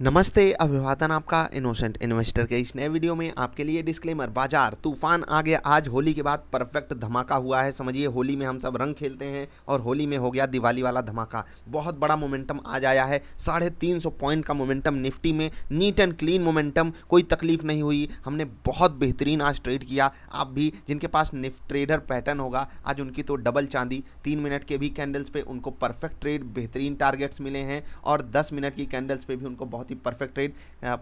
नमस्ते, अभिवादन आपका इनोसेंट इन्वेस्टर के इस नए वीडियो में आपके लिए डिस्क्लेमर। बाजार तूफान आ गया। आज होली के बाद परफेक्ट धमाका हुआ है। समझिए होली में हम सब रंग खेलते हैं और होली में हो गया दिवाली वाला धमाका। बहुत बड़ा मोमेंटम आज आया है। 350 पॉइंट का मोमेंटम निफ्टी में, नीट एंड क्लीन मोमेंटम, कोई तकलीफ नहीं हुई। हमने बहुत बेहतरीन आज ट्रेड किया। आप भी जिनके पास निफ्ट ट्रेडर पैटर्न होगा आज उनकी तो डबल चांदी। 3 मिनट के भी कैंडल्स पे उनको परफेक्ट ट्रेड, बेहतरीन टारगेट्स मिले हैं और 10 मिनट की कैंडल्स पे भी उनको बहुत परफेक्ट ट्रेड,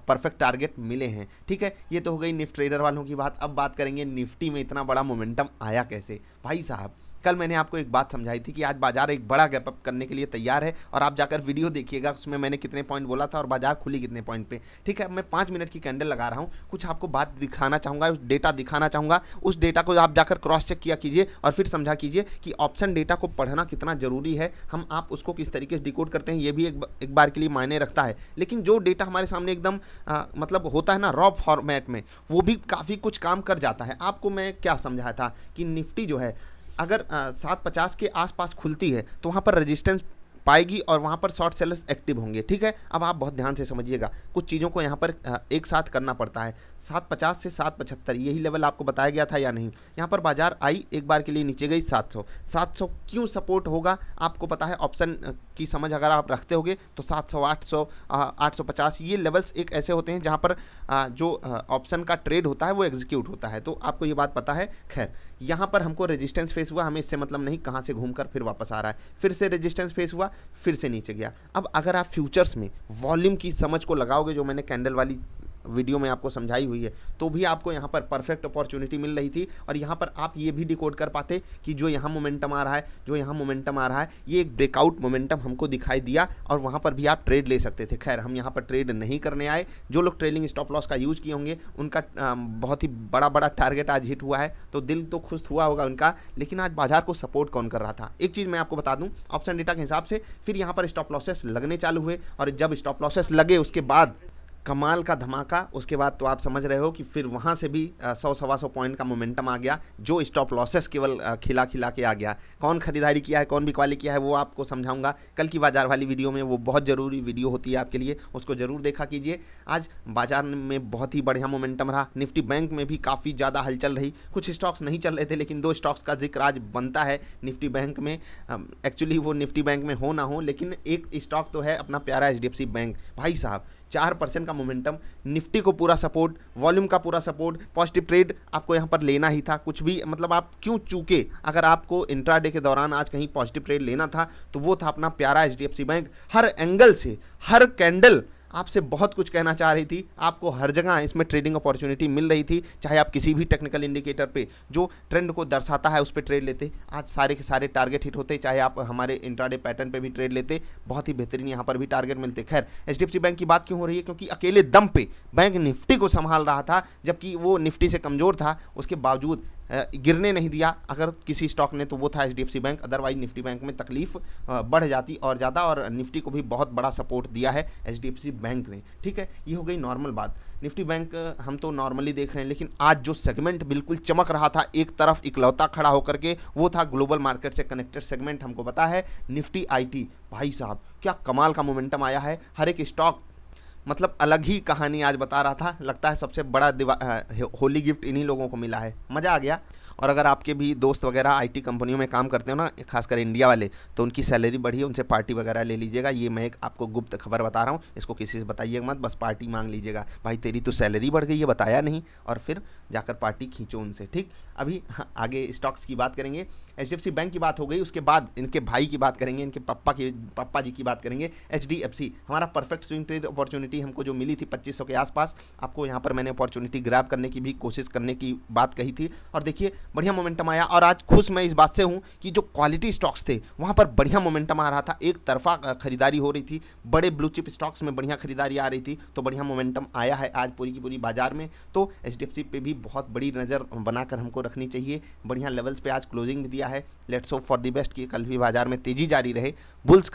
परफेक्ट टारगेट मिले हैं। ठीक है, ये तो हो गई निफ्ट ट्रेडर वालों की बात। अब बात करेंगे निफ्टी में इतना बड़ा मोमेंटम आया कैसे। भाई साहब, कल मैंने आपको एक बात समझाई थी कि आज बाजार एक बड़ा गैप अप करने के लिए तैयार है और आप जाकर वीडियो देखिएगा, उसमें मैंने कितने पॉइंट बोला था और बाजार खुली कितने पॉइंट पे। ठीक है, मैं 5 मिनट की कैंडल लगा रहा हूँ, कुछ आपको बात दिखाना चाहूँगा, डेटा दिखाना चाहूँगा। उस डेटा को आप जाकर क्रॉस चेक किया कीजिए और फिर समझा कीजिए कि ऑप्शन डेटा को पढ़ना कितना ज़रूरी है। हम आप उसको किस तरीके से डिकोड करते हैं ये भी एक बार के लिए मायने रखता है। लेकिन जो डेटा हमारे सामने एकदम मतलब होता है ना रॉ फॉर्मेट में, वो भी काफ़ी कुछ काम कर जाता है। आपको मैं क्या समझाया था कि निफ्टी जो है अगर 750 के आसपास खुलती है तो वहाँ पर रेजिस्टेंस पाएगी और वहाँ पर शॉर्ट सेलर्स एक्टिव होंगे। ठीक है, अब आप बहुत ध्यान से समझिएगा, कुछ चीज़ों को यहाँ पर एक साथ करना पड़ता है। 750 से 775 यही लेवल आपको बताया गया था या नहीं। यहाँ पर बाजार आई, एक बार के लिए नीचे गई 700 क्यों सपोर्ट होगा आपको पता है। ऑप्शन की समझ अगर आप रखते होगे तो 700, 800, 850 ये लेवल्स एक ऐसे होते हैं जहाँ पर जो ऑप्शन का ट्रेड होता है वो एग्जीक्यूट होता है, तो आपको ये बात पता है। खैर, यहाँ पर हमको रेजिस्टेंस फेस हुआ, हमें इससे मतलब नहीं कहाँ से घूमकर फिर वापस आ रहा है। फिर से रेजिस्टेंस फेस हुआ, फिर से नीचे गया। अब अगर आप फ्यूचर्स में वॉल्यूम की समझ को लगाओगे, जो मैंने कैंडल वाली वीडियो में आपको समझाई हुई है, तो भी आपको यहाँ पर परफेक्ट अपॉर्चुनिटी मिल रही थी। और यहाँ पर आप ये भी डिकोड कर पाते कि जो यहाँ मोमेंटम आ रहा है, जो यहाँ मोमेंटम आ रहा है, ये एक ब्रेकआउट मोमेंटम हमको दिखाई दिया और वहाँ पर भी आप ट्रेड ले सकते थे। खैर, हम यहाँ पर ट्रेड नहीं करने आए। जो लोग ट्रेलिंग स्टॉप लॉस का यूज़ किए होंगे उनका बहुत ही बड़ा टारगेट आज हिट हुआ है, तो दिल तो खुश हुआ होगा उनका। लेकिन आज बाजार को सपोर्ट कौन कर रहा था, एक चीज़ मैं आपको बता दूँ, ऑप्शन डेटा के हिसाब से फिर यहाँ पर स्टॉप लॉसेस लगने चालू हुए और जब स्टॉप लॉसेस लगे उसके बाद कमाल का धमाका। उसके बाद तो आप समझ रहे हो कि फिर वहाँ से भी 100-125 पॉइंट का मोमेंटम आ गया, जो स्टॉप लॉसेस केवल खिला के आ गया। कौन खरीदारी किया है, कौन बिकवाली किया है, वो आपको समझाऊंगा कल की बाजार वाली वीडियो में। वो बहुत ज़रूरी वीडियो होती है आपके लिए, उसको ज़रूर देखा कीजिए। आज बाजार में बहुत ही बढ़िया मोमेंटम रहा। निफ्टी बैंक में भी काफ़ी ज़्यादा हलचल रही। कुछ स्टॉक्स नहीं चल रहे थे, लेकिन 2 स्टॉक्स का जिक्र आज बनता है निफ्टी बैंक में। एक्चुअली वो निफ्टी बैंक में हो ना हो, लेकिन एक स्टॉक तो है अपना प्यारा HDFC बैंक। भाई साहब, 4% का मोमेंटम, निफ्टी को पूरा सपोर्ट, वॉल्यूम का पूरा सपोर्ट, पॉजिटिव ट्रेड आपको यहाँ पर लेना ही था। कुछ भी मतलब आप क्यों चूके। अगर आपको इंट्राडे के दौरान आज कहीं पॉजिटिव ट्रेड लेना था तो वो था अपना प्यारा HDFC बैंक। हर एंगल से हर कैंडल आपसे बहुत कुछ कहना चाह रही थी। आपको हर जगह इसमें ट्रेडिंग अपॉर्चुनिटी मिल रही थी, चाहे आप किसी भी टेक्निकल इंडिकेटर पे जो ट्रेंड को दर्शाता है उस पर ट्रेड लेते, आज सारे के सारे टारगेट हिट होते। चाहे आप हमारे इंट्राडे पैटर्न पे भी ट्रेड लेते, बहुत ही बेहतरीन यहाँ पर भी टारगेट मिलते। खैर, HDFC बैंक की बात क्यों हो रही है, क्योंकि अकेले दम पे बैंक निफ्टी को संभाल रहा था, जबकि वो निफ्टी से कमज़ोर था, उसके बावजूद गिरने नहीं दिया। अगर किसी स्टॉक ने तो वो था HDFC bank, otherwise Nifty bank में तकलीफ बढ़ जाती और ज़्यादा, और निफ्टी को भी बहुत बड़ा सपोर्ट दिया है HDFC बैंक ने। ठीक है, ये हो गई नॉर्मल बात। निफ्टी बैंक हम तो नॉर्मली देख रहे हैं, लेकिन आज जो सेगमेंट बिल्कुल चमक रहा था एक तरफ इकलौता खड़ा होकर के, वो था ग्लोबल मार्केट से कनेक्टेड सेगमेंट। हमको पता है निफ्टी IT। भाई साहब, क्या कमाल का मोमेंटम आया है। हर एक स्टॉक मतलब अलग ही कहानी आज बता रहा था। लगता है सबसे बड़ा होली गिफ्ट इन्हीं लोगों को मिला है। मज़ा आ गया। और अगर आपके भी दोस्त वगैरह IT कंपनियों में काम करते हो ना, खासकर इंडिया वाले, तो उनकी सैलरी बढ़ी है, उनसे पार्टी वगैरह ले लीजिएगा। ये मैं एक आपको गुप्त खबर बता रहा हूँ, इसको किसी से बताइएगा मत, बस पार्टी मांग लीजिएगा। भाई तेरी तो सैलरी बढ़ गई है, बताया नहीं, और फिर जाकर पार्टी खींचो उनसे। ठीक, अभी आगे स्टॉक्स की बात करेंगे। HDFC बैंक की बात हो गई, उसके बाद इनके भाई की बात करेंगे, इनके पप्पा जी की बात करेंगे, HDFC। हमारा परफेक्ट स्विंग ट्रेड अपॉर्चुनिटी हमको जो मिली थी 2500 के आसपास, आपको यहाँ पर मैंने अपॉर्चुनिटी ग्रैब करने की भी कोशिश करने की बात कही थी, और देखिए बढ़िया मोमेंटम आया। और आज खुश मैं इस बात से हूँ कि जो क्वालिटी स्टॉक्स थे वहाँ पर बढ़िया मोमेंटम आ रहा था। एक तरफा खरीदारी हो रही थी, बड़े ब्लू चिप स्टॉक्स में बढ़िया खरीदारी आ रही थी, तो बढ़िया मोमेंटम आया है आज पूरी की पूरी बाजार में। तो HDFC पे भी बहुत बड़ी नज़र बनाकर हमको रखनी चाहिए। बढ़िया लेवल्स पे आज क्लोजिंग भी दिया है। Let's hope for the best कि कल भी बाजार में तेज़ी जारी रहे। बुल्स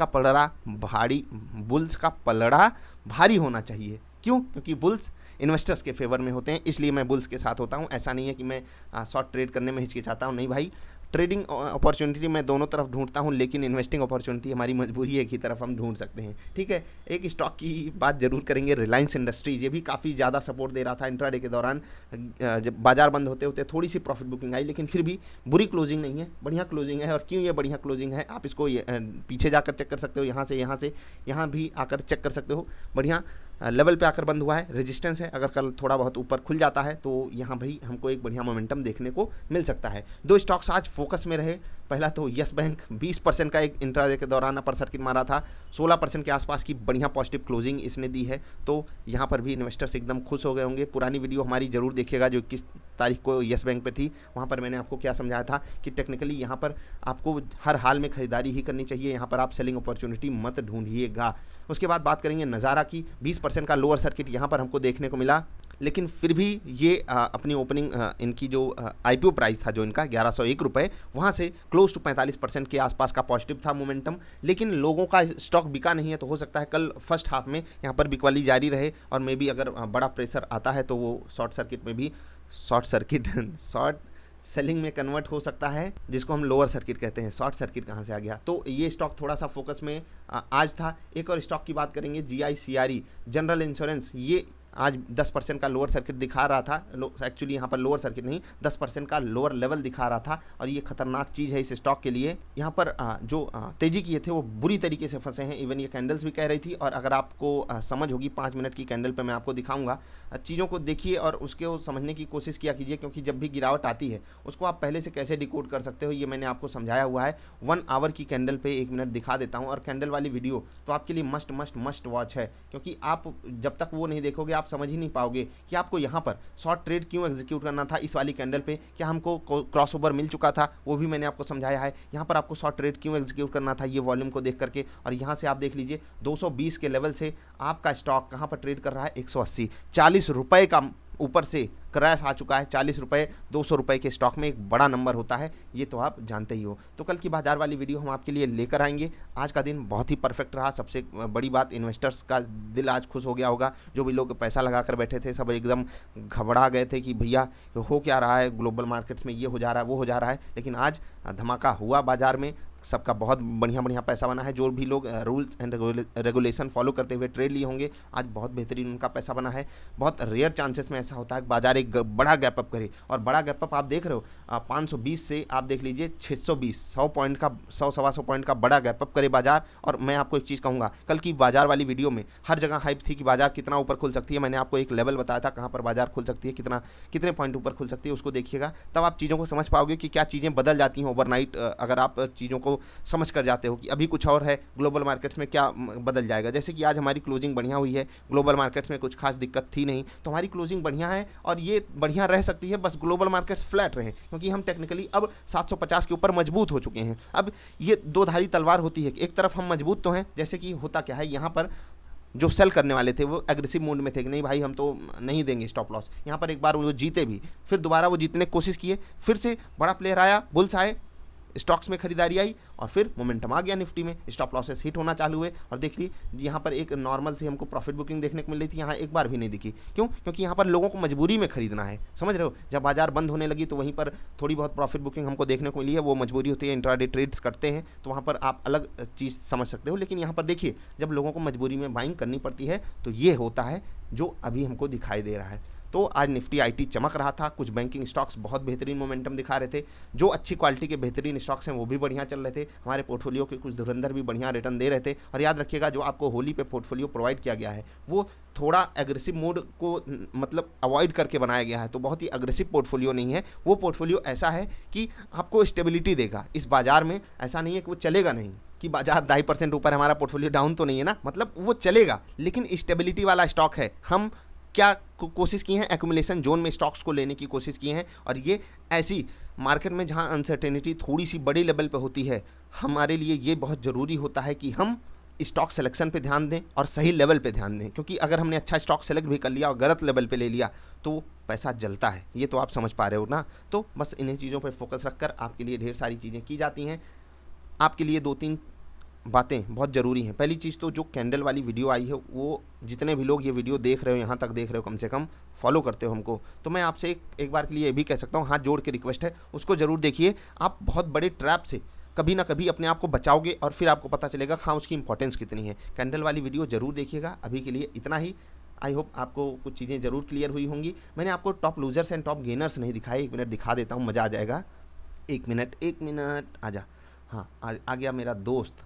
का पलड़ा भारी होना चाहिए। क्यों? क्योंकि बुल्स इन्वेस्टर्स के फेवर में होते हैं, इसलिए मैं बुल्स के साथ होता हूं। ऐसा नहीं है कि मैं शॉर्ट ट्रेड करने में हिचकिचाता हूं, नहीं भाई। ट्रेडिंग अपॉर्चुनिटी मैं दोनों तरफ ढूंढता हूं, लेकिन इन्वेस्टिंग अपॉर्चुनिटी हमारी मजबूरी है की तरफ हम ढूंढ सकते हैं। ठीक है, एक स्टॉक की बात जरूर करेंगे, रिलायंस इंडस्ट्रीज। ये भी काफ़ी ज़्यादा सपोर्ट दे रहा था इंट्राडे के दौरान। जब बाजार बंद होते होते थोड़ी सी प्रॉफिट बुकिंग आई, लेकिन फिर भी बुरी क्लोजिंग नहीं है, बढ़िया क्लोजिंग है। और क्यों ये बढ़िया क्लोजिंग है, आप इसको पीछे जाकर चेक कर सकते हो, यहाँ से यहाँ भी आकर चेक कर सकते हो। बढ़िया लेवल पे आकर बंद हुआ है, रेजिस्टेंस है। अगर कल थोड़ा बहुत ऊपर खुल जाता है तो यहाँ भी हमको एक बढ़िया मोमेंटम देखने को मिल सकता है। दो स्टॉक्स आज फोकस में रहे। पहला तो यस बैंक 20% का एक इंट्राडे के दौरान अपर सर्किट मारा था, 16% के आसपास की बढ़िया पॉजिटिव क्लोजिंग इसने दी है। तो यहाँ पर भी इन्वेस्टर्स एकदम खुश हो गए होंगे। पुरानी वीडियो हमारी जरूर देखिएगा जो 21 तारीख को यस बैंक पे थी। वहाँ पर मैंने आपको क्या समझाया था कि टेक्निकली यहाँ पर आपको हर हाल में खरीदारी ही करनी चाहिए, यहाँ पर आप सेलिंग अपॉर्चुनिटी मत ढूंढिएगा। उसके बाद बात करेंगे नज़ारा की। 20% का लोअर सर्किट यहाँ पर हमको देखने को मिला, लेकिन फिर भी ये अपनी ओपनिंग इनकी जो आईपीओ प्राइस था जो इनका 1101 रुपये, वहाँ से क्लोज टू 45% के आसपास का पॉजिटिव था मोमेंटम। लेकिन लोगों का स्टॉक बिका नहीं है, तो हो सकता है कल फर्स्ट हाफ में यहाँ पर बिकवाली जारी रहे, और मे बी अगर बड़ा प्रेशर आता है तो वो शॉर्ट सेलिंग में कन्वर्ट हो सकता है, जिसको हम लोअर सर्किट कहते हैं। शॉर्ट सर्किट कहाँ से आ गया। तो ये स्टॉक थोड़ा सा फोकस में आज था। एक और स्टॉक की बात करेंगे, GICRE जनरल इंश्योरेंस। ये आज 10% का लोअर सर्किट दिखा रहा था। एक्चुअली यहाँ पर लोअर सर्किट नहीं, 10% का लोअर लेवल दिखा रहा था, और ये खतरनाक चीज़ है इस स्टॉक के लिए। यहाँ पर जो तेजी किए थे वो बुरी तरीके से फंसे हैं। इवन ये कैंडल्स भी कह रही थी, और अगर आपको समझ होगी 5 मिनट की कैंडल पे मैं आपको दिखाऊंगा। चीज़ों को देखिए और उसके समझने की कोशिश किया कीजिए, क्योंकि जब भी गिरावट आती है उसको आप पहले से कैसे डिकोड कर सकते हो ये मैंने आपको समझाया हुआ है। 1 आवर की कैंडल पे 1 मिनट दिखा देता हूँ, और कैंडल वाली वीडियो तो आपके लिए मस्ट वॉच है, क्योंकि आप जब तक वो नहीं देखोगे आप समझ ही नहीं पाओगे कि आपको यहाँ पर शॉर्ट ट्रेड क्यों एग्जीक्यूट करना था। इस वाली कैंडल पे क्या हमको क्रॉसओवर मिल चुका था, वो भी मैंने आपको समझाया है। यहाँ पर आपको शॉर्ट ट्रेड क्यों एग्जीक्यूट करना था, ये वॉल्यूम को देख करके। और यहाँ से आप देख लीजिए 220 के लेवल से आपका स्टॉक कहाँ पर ट्रेड कर रहा है, 180, 40 रुपये का ऊपर से क्रैश आ चुका है। 40 रुपये 200 रुपये के स्टॉक में एक बड़ा नंबर होता है, ये तो आप जानते ही हो। तो कल की बाजार वाली वीडियो हम आपके लिए लेकर आएंगे। आज का दिन बहुत ही परफेक्ट रहा। सबसे बड़ी बात, इन्वेस्टर्स का दिल आज खुश हो गया होगा। जो भी लोग पैसा लगा कर बैठे थे सब एकदम घबरा गए थे कि भैया हो क्या रहा है, ग्लोबल मार्केट्स में ये हो जा रहा है, वो हो जा रहा है। लेकिन आज धमाका हुआ बाजार में, सबका बहुत बढ़िया पैसा बना है। जो भी लोग रूल्स एंड रेगुलेशन फॉलो करते हुए ट्रेड लिए होंगे, आज बहुत बेहतरीन उनका पैसा बना है। बहुत रेयर चांसेस में ऐसा होता है कि बाजार एक बड़ा गैप अप करे, और बड़ा गैप अप आप देख रहे हो 520 से आप देख लीजिए 620, 100 पॉइंट का 100-125 पॉइंट का बड़ा गैप अप करे बाजार। और मैं आपको एक चीज़ कहूँगा, कल की बाजार वाली वीडियो में हर जगह हाइप थी कि बाजार कितना ऊपर खुल सकती है। मैंने आपको एक लेवल बताया था कहाँ पर बाजार खुल सकती है, कितने पॉइंट ऊपर खुल सकती है, उसको देखिएगा, तब आप चीज़ों को समझ पाओगे कि क्या चीज़ें बदल जाती हैं ओवरनाइट। अगर आप चीज़ों को समझ कर जाते हो कि अभी कुछ और है, ग्लोबल मार्केट्स में क्या बदल जाएगा। जैसे कि आज हमारी क्लोजिंग बढ़िया हुई है, ग्लोबल मार्केट्स में कुछ खास दिक्कत थी नहीं, तो हमारी क्लोजिंग बढ़िया है और ये बढ़िया रह सकती है, बस ग्लोबल मार्केट्स फ्लैट रहे, क्योंकि हम टेक्निकली अब 750 के ऊपर मजबूत हो चुके हैं। अब ये दो धारी तलवार होती है, एक तरफ हम मजबूत तो हैं, जैसे कि होता क्या है, यहाँ पर जो सेल करने वाले थे वो एग्रेसिव मोड में थे कि नहीं भाई हम तो नहीं देंगे स्टॉप लॉस। यहाँ पर एक बार वो जीते भी, फिर दोबारा वो जीतने की कोशिश किए, फिर से बड़ा प्लेयर आया, बुल्स आए, स्टॉक्स में खरीदारी आई, और फिर मोमेंटम आ गया निफ्टी में, स्टॉप लॉसेस हिट होना चालू हुए। और देख ली यहाँ पर एक नॉर्मल से हमको प्रॉफिट बुकिंग देखने को मिल रही थी, यहाँ एक बार भी नहीं दिखी। क्यों? क्योंकि यहाँ पर लोगों को मजबूरी में खरीदना है, समझ रहे हो। जब बाजार बंद होने लगी तो वहीं पर थोड़ी बहुत प्रॉफिट बुकिंग हमको देखने को मिली है, वो मजबूरी होती है, इंट्राडे ट्रेड्स करते हैं तो वहाँ पर आप अलग चीज़ समझ सकते हो। लेकिन यहाँ पर देखिए, जब लोगों को मजबूरी में बाइंग करनी पड़ती है तो ये होता है जो अभी हमको दिखाई दे रहा है। तो आज निफ्टी आईटी चमक रहा था, कुछ बैंकिंग स्टॉक्स बहुत बेहतरीन मोमेंटम दिखा रहे थे, जो अच्छी क्वालिटी के बेहतरीन स्टॉक्स हैं वो भी बढ़िया चल रहे थे। हमारे पोर्टफोलियो के कुछ धुरंधर भी बढ़िया रिटर्न दे रहे थे। और याद रखिएगा, जो आपको होली पे पोर्टफोलियो प्रोवाइड किया गया है वो थोड़ा एग्रेसिव मोड को मतलब अवॉइड करके बनाया गया है, तो बहुत ही एग्रेसिव पोर्टफोलियो नहीं है। वो पोर्टफोलियो ऐसा है कि आपको स्टेबिलिटी देगा इस बाजार में। ऐसा नहीं है कि वो चलेगा नहीं, कि बाजार 2.5% ऊपर हमारा पोर्टफोलियो डाउन तो नहीं है ना, मतलब वो चलेगा, लेकिन स्टेबिलिटी वाला स्टॉक है। हम क्या कोशिश की है, एक्यूमुलेशन जोन में स्टॉक्स को लेने की कोशिश की है। और ये ऐसी मार्केट में जहां अनसर्टेनिटी थोड़ी सी बड़ी लेवल पे होती है, हमारे लिए ये बहुत ज़रूरी होता है कि हम स्टॉक सिलेक्शन पे ध्यान दें और सही लेवल पे ध्यान दें। क्योंकि अगर हमने अच्छा स्टॉक सेलेक्ट भी कर लिया और गलत लेवल पे ले लिया तो पैसा जलता है, ये तो आप समझ पा रहे हो ना। तो बस इन्हीं चीज़ों पर फोकस रखकर आपके लिए ढेर सारी चीज़ें की जाती हैं। आपके लिए 2-3 बातें बहुत ज़रूरी हैं। पहली चीज़ तो जो कैंडल वाली वीडियो आई है, वो जितने भी लोग ये वीडियो देख रहे हो, यहाँ तक देख रहे हो, कम से कम फॉलो करते हो हमको, तो मैं आपसे एक बार के लिए ये भी कह सकता हूँ, हाथ जोड़ के रिक्वेस्ट है, उसको ज़रूर देखिए। आप बहुत बड़े ट्रैप से कभी ना कभी अपने आप को बचाओगे और फिर आपको पता चलेगा हाँ उसकी इंपॉर्टेंस कितनी है। कैंडल वाली वीडियो ज़रूर देखिएगा। अभी के लिए इतना ही। आई होप आपको कुछ चीज़ें ज़रूर क्लियर हुई होंगी। मैंने आपको top losers and top gainers नहीं दिखाए, 1 मिनट दिखा देता हूँ, मज़ा आ जाएगा। 1 मिनट आजा। हाँ, आ गया मेरा दोस्त।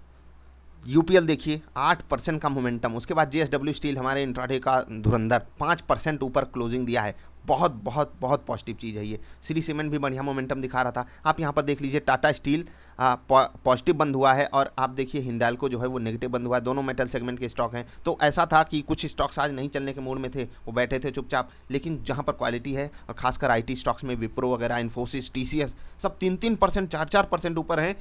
यूपीएल देखिए 8% का मोमेंटम, उसके बाद जेएसडब्ल्यू स्टील हमारे इंट्राडे का धुरंधर 5% ऊपर क्लोजिंग दिया है। बहुत बहुत बहुत पॉजिटिव चीज़ है ये। श्री सीमेंट भी बढ़िया मोमेंटम दिखा रहा था। आप यहाँ पर देख लीजिए, टाटा स्टील पॉजिटिव बंद हुआ है और आप देखिए हिंडाल्को जो है वो नेगेटिव बंद हुआ है। दोनों मेटल सेगमेंट के स्टॉक हैं। तो ऐसा था कि कुछ स्टॉक्स आज नहीं चलने के मूड में थे, वो बैठे थे चुपचाप, लेकिन जहाँ पर क्वालिटी है और खासकर आईटी स्टॉक्स में विप्रो वगैरह, इन्फोसिस, टीसीएस सब 3-3%, 4-4% ऊपर हैं।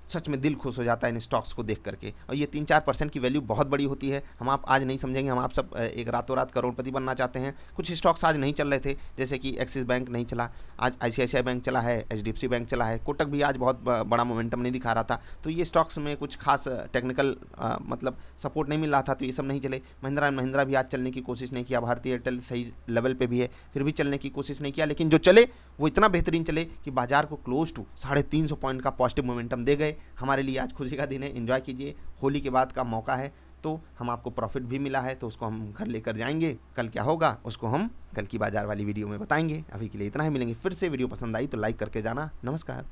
सच में दिल खुश हो जाता है इन स्टॉक्स को देख करके। और ये 3-4% की वैल्यू बहुत बड़ी होती है। हम आप आज नहीं समझेंगे, हम आप सब एक रातों रात करोड़पति बनना चाहते हैं। कुछ स्टॉक्स आज नहीं चल रहे थे, जैसे कि एक्सिस बैंक नहीं चला, आज आईसीआईसीआई बैंक चला है, एचडीएफसी बैंक चला है, कोटक भी आज बहुत बड़ा मोमेंटम नहीं दिखा रहा था। तो ये स्टॉक्स में कुछ खास टेक्निकल मतलब सपोर्ट नहीं मिल रहा था, तो ये सब नहीं चले। महिंद्रा एंड महिंद्रा भी आज चलने की कोशिश नहीं किया। भारतीय एयरटेल सही लेवल पे भी है, फिर भी चलने की कोशिश नहीं किया। लेकिन जो चले वो इतना बेहतरीन चले कि बाजार को क्लोज टू 350 पॉइंट का पॉजिटिव मोमेंटम दे गए। हमारे लिए आज खुशी का दिन है, एंजॉय कीजिए। होली के बाद का मौका है, तो हम आपको प्रॉफिट भी मिला है, तो उसको हम घर लेकर जाएंगे। कल क्या होगा उसको हम कल की बाजार वाली वीडियो में बताएंगे। अभी के लिए इतना ही, मिलेंगे फिर से। वीडियो पसंद आई तो लाइक करके जाना। नमस्कार।